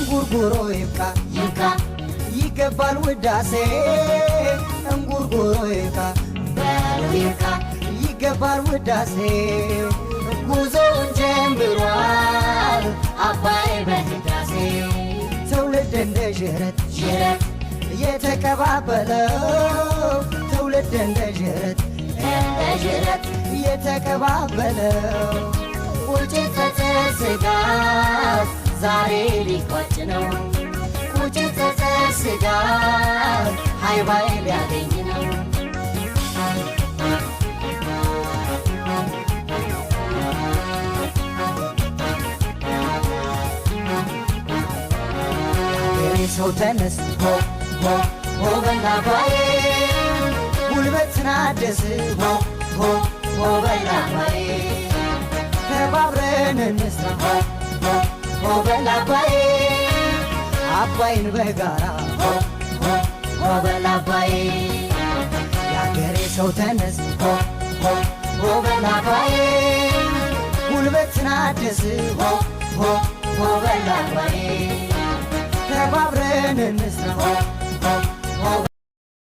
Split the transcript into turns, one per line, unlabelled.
እንጉርጉሮ ይብቃ
ይብቃ
ይገባል ውዳሴ እንጉርጉሮ ይብቃ
በለው ይብቃ
ይገባል ውዳሴ
ጉዞውን ጀምሯል አባይ በህዳሴ
ትውልድ እንደ ዥረት
ዥረት
የተቀባበለው ትውልድ እንደ ዥረት
እንደ ዥረት
የተቀባበለው
ቁጭት ጸጸት ስጋት ዛሬ ሊቋጭ ነው ቁጭት ጸጸት ስጋት ሃይባይ ሊያገኝ ነው
ሰው ተነስ ሆ ሆ ሆ በላባዬ ጉልበትን አድስ ሆ ሆ ሆ በላባዬ ተባብረን እንስራ ሆ ሆ ሆ በላባዬ አባይን በጋራ ሆ ሆ ሆ በላባዬ ያገሬ ሰው ተነስ ሆ ሆ ሆ በላባዬ ጉልበትን አድስ ሆ ሆ ሆ በላባዬ ተባብረን እንስራ